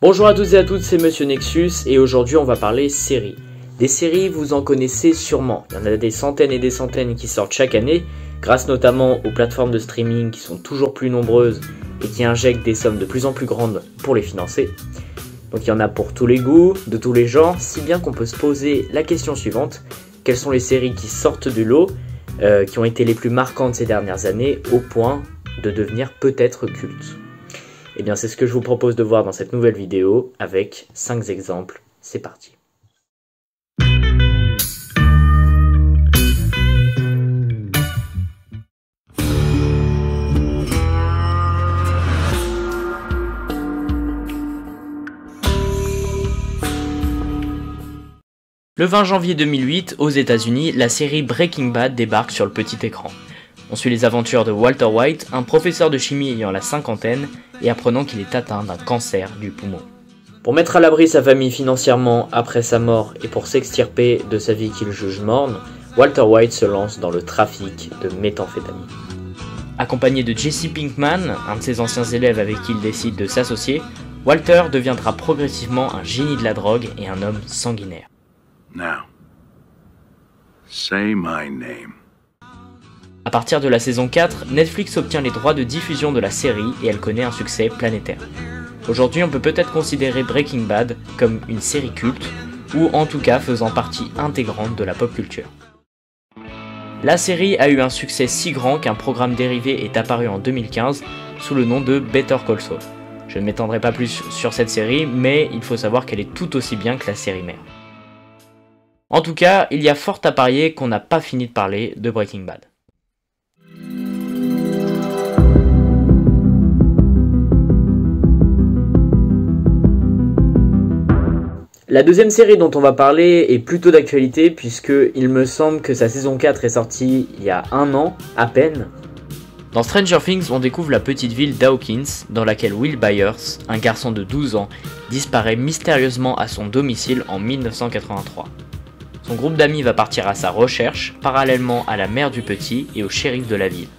Bonjour à tous et à toutes, c'est Monsieur Nexus et aujourd'hui on va parler séries. Des séries, vous en connaissez sûrement. Il y en a des centaines et des centaines qui sortent chaque année, grâce notamment aux plateformes de streaming qui sont toujours plus nombreuses et qui injectent des sommes de plus en plus grandes pour les financer. Donc il y en a pour tous les goûts, de tous les genres, si bien qu'on peut se poser la question suivante. Quelles sont les séries qui sortent du lot, qui ont été les plus marquantes ces dernières années, au point de devenir peut-être cultes? Et bien c'est ce que je vous propose de voir dans cette nouvelle vidéo avec 5 exemples. C'est parti. Le 20 janvier 2008, aux États-Unis, la série Breaking Bad débarque sur le petit écran. On suit les aventures de Walter White, un professeur de chimie ayant la cinquantaine et apprenant qu'il est atteint d'un cancer du poumon. Pour mettre à l'abri sa famille financièrement après sa mort et pour s'extirper de sa vie qu'il juge morne, Walter White se lance dans le trafic de méthamphétamine. Accompagné de Jesse Pinkman, un de ses anciens élèves avec qui il décide de s'associer, Walter deviendra progressivement un génie de la drogue et un homme sanguinaire. Now, say my name. A partir de la saison 4, Netflix obtient les droits de diffusion de la série et elle connaît un succès planétaire. Aujourd'hui, on peut peut-être considérer Breaking Bad comme une série culte, ou en tout cas faisant partie intégrante de la pop culture. La série a eu un succès si grand qu'un programme dérivé est apparu en 2015 sous le nom de Better Call Saul. Je ne m'étendrai pas plus sur cette série, mais il faut savoir qu'elle est tout aussi bien que la série mère. En tout cas, il y a fort à parier qu'on n'a pas fini de parler de Breaking Bad. La deuxième série dont on va parler est plutôt d'actualité puisque il me semble que sa saison 4 est sortie il y a un an à peine. Dans Stranger Things, on découvre la petite ville d'Hawkins dans laquelle Will Byers, un garçon de 12 ans, disparaît mystérieusement à son domicile en 1983. Son groupe d'amis va partir à sa recherche, parallèlement à la mère du petit et au shérif de la ville.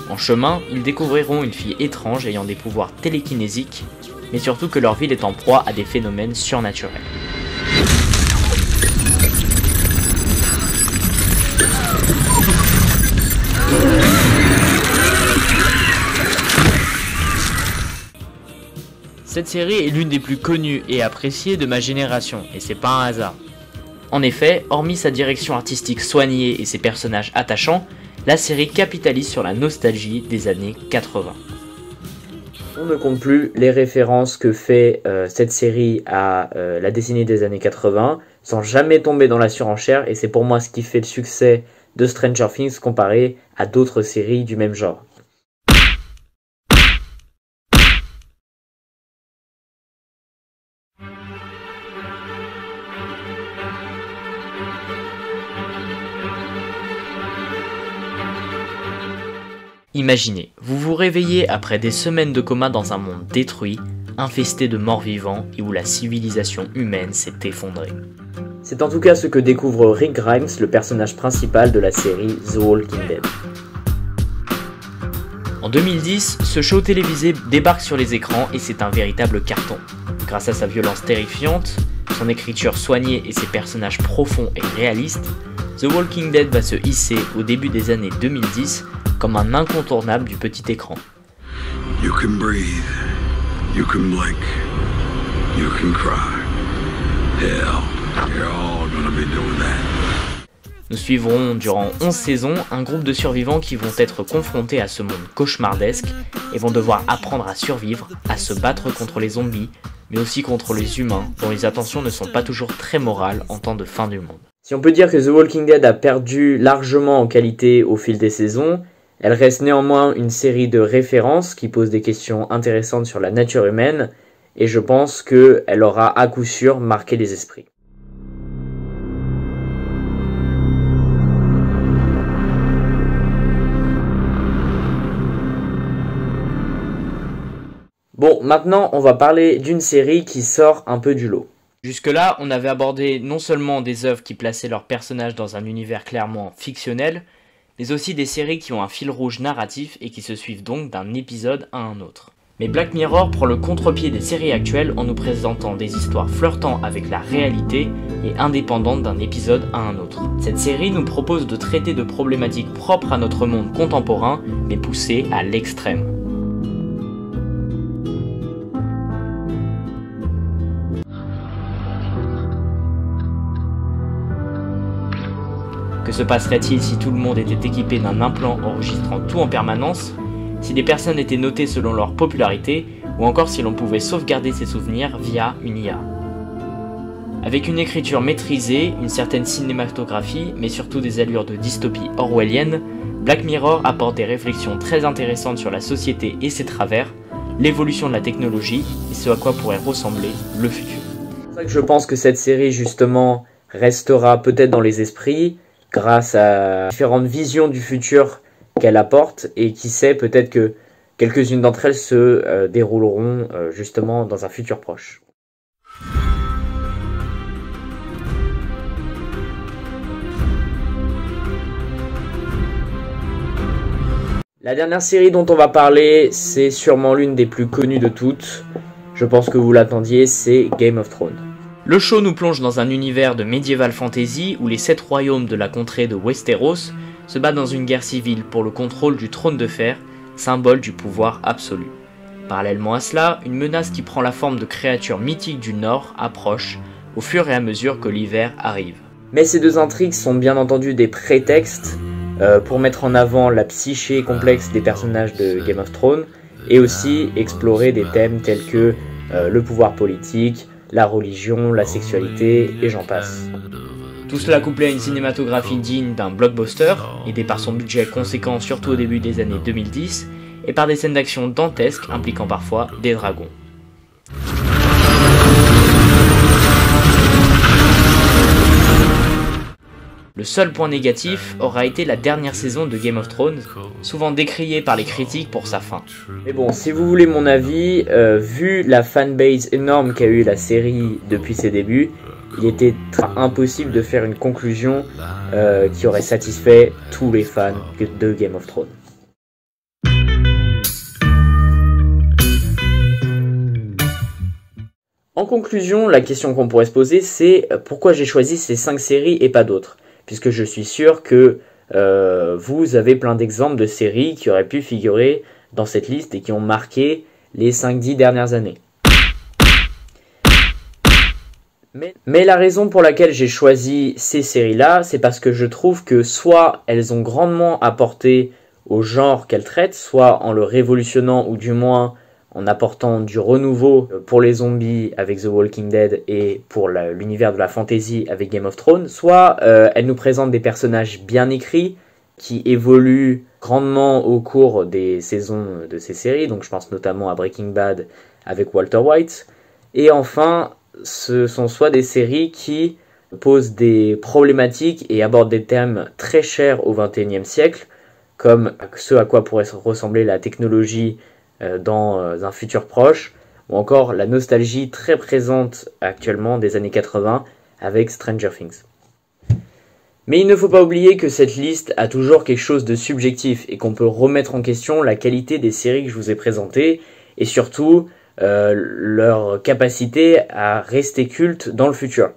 En chemin, ils découvriront une fille étrange ayant des pouvoirs télékinésiques, mais surtout que leur ville est en proie à des phénomènes surnaturels. Cette série est l'une des plus connues et appréciées de ma génération, et c'est pas un hasard. En effet, hormis sa direction artistique soignée et ses personnages attachants, la série capitalise sur la nostalgie des années 80. On ne compte plus les références que fait cette série à la décennie des années 80, sans jamais tomber dans la surenchère, et c'est pour moi ce qui fait le succès de Stranger Things comparé à d'autres séries du même genre. Imaginez, vous vous réveillez après des semaines de coma dans un monde détruit, infesté de morts vivants et où la civilisation humaine s'est effondrée. C'est en tout cas ce que découvre Rick Grimes, le personnage principal de la série The Walking Dead. En 2010, ce show télévisé débarque sur les écrans et c'est un véritable carton. Grâce à sa violence terrifiante, son écriture soignée et ses personnages profonds et réalistes, The Walking Dead va se hisser au début des années 2010 comme un incontournable du petit écran. You can breathe, you can blink, you can cry. Hell, you're all gonna be doing that. Nous suivrons durant 11 saisons un groupe de survivants qui vont être confrontés à ce monde cauchemardesque et vont devoir apprendre à survivre, à se battre contre les zombies, mais aussi contre les humains dont les intentions ne sont pas toujours très morales en temps de fin du monde. Si on peut dire que The Walking Dead a perdu largement en qualité au fil des saisons, elle reste néanmoins une série de références qui pose des questions intéressantes sur la nature humaine, et je pense qu'elle aura à coup sûr marqué les esprits. Bon, maintenant on va parler d'une série qui sort un peu du lot. Jusque-là, on avait abordé non seulement des œuvres qui plaçaient leurs personnages dans un univers clairement fictionnel, mais aussi des séries qui ont un fil rouge narratif et qui se suivent donc d'un épisode à un autre. Mais Black Mirror prend le contre-pied des séries actuelles en nous présentant des histoires flirtant avec la réalité et indépendantes d'un épisode à un autre. Cette série nous propose de traiter de problématiques propres à notre monde contemporain, mais poussées à l'extrême. Que se passerait-il si tout le monde était équipé d'un implant enregistrant tout en permanence ? Si des personnes étaient notées selon leur popularité, ou encore si l'on pouvait sauvegarder ses souvenirs via une IA. Avec une écriture maîtrisée, une certaine cinématographie, mais surtout des allures de dystopie orwellienne, Black Mirror apporte des réflexions très intéressantes sur la société et ses travers, l'évolution de la technologie et ce à quoi pourrait ressembler le futur. C'est pour ça que je pense que cette série justement restera peut-être dans les esprits grâce à différentes visions du futur qu'elle apporte, et qui sait, peut-être que quelques-unes d'entre elles se dérouleront justement dans un futur proche. La dernière série dont on va parler, c'est sûrement l'une des plus connues de toutes. Je pense que vous l'attendiez, c'est Game of Thrones. Le show nous plonge dans un univers de médiéval fantasy où les 7 royaumes de la contrée de Westeros se battent dans une guerre civile pour le contrôle du trône de fer, symbole du pouvoir absolu. Parallèlement à cela, une menace qui prend la forme de créatures mythiques du Nord approche au fur et à mesure que l'hiver arrive. Mais ces deux intrigues sont bien entendu des prétextes pour mettre en avant la psyché complexe des personnages de Game of Thrones et aussi explorer des thèmes tels que le pouvoir politique, la religion, la sexualité et j'en passe. Tout cela couplé à une cinématographie digne d'un blockbuster, aidé par son budget conséquent surtout au début des années 2010, et par des scènes d'action dantesques impliquant parfois des dragons. Le seul point négatif aura été la dernière saison de Game of Thrones, souvent décriée par les critiques pour sa fin. Mais bon, si vous voulez mon avis, vu la fanbase énorme qu'a eu la série depuis ses débuts, il était impossible de faire une conclusion qui aurait satisfait tous les fans de Game of Thrones. En conclusion, la question qu'on pourrait se poser, c'est pourquoi j'ai choisi ces 5 séries et pas d'autres ? Puisque je suis sûr que vous avez plein d'exemples de séries qui auraient pu figurer dans cette liste et qui ont marqué les 5-10 dernières années. Mais la raison pour laquelle j'ai choisi ces séries-là, c'est parce que je trouve que soit elles ont grandement apporté au genre qu'elles traitent, soit en le révolutionnant ou du moins en apportant du renouveau pour les zombies avec The Walking Dead et pour l'univers de la fantasy avec Game of Thrones, soit elles nous présentent des personnages bien écrits qui évoluent grandement au cours des saisons de ces séries, donc je pense notamment à Breaking Bad avec Walter White, et enfin ce sont soit des séries qui posent des problématiques et abordent des thèmes très chers au XXIe siècle, comme ce à quoi pourrait ressembler la technologie dans un futur proche, ou encore la nostalgie très présente actuellement des années 80 avec Stranger Things. Mais il ne faut pas oublier que cette liste a toujours quelque chose de subjectif et qu'on peut remettre en question la qualité des séries que je vous ai présentées et surtout leur capacité à rester culte dans le futur.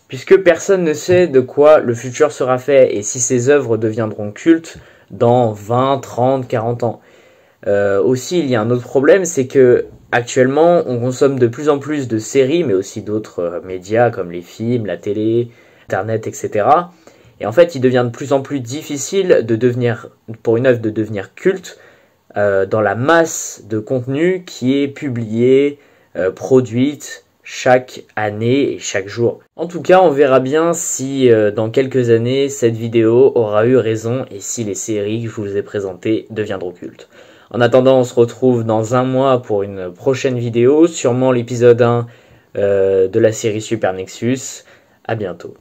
Puisque personne ne sait de quoi le futur sera fait et si ces œuvres deviendront cultes dans 20, 30, 40 ans. Aussi, il y a un autre problème, c'est que actuellement, on consomme de plus en plus de séries, mais aussi d'autres médias comme les films, la télé, Internet, etc. Et en fait, il devient de plus en plus difficile pour une œuvre de devenir culte dans la masse de contenu qui est publiée, produite chaque année et chaque jour. En tout cas, on verra bien si dans quelques années, cette vidéo aura eu raison et si les séries que je vous ai présentées deviendront cultes. En attendant, on se retrouve dans un mois pour une prochaine vidéo, sûrement l'épisode 1 de la série Super Nexus. À bientôt.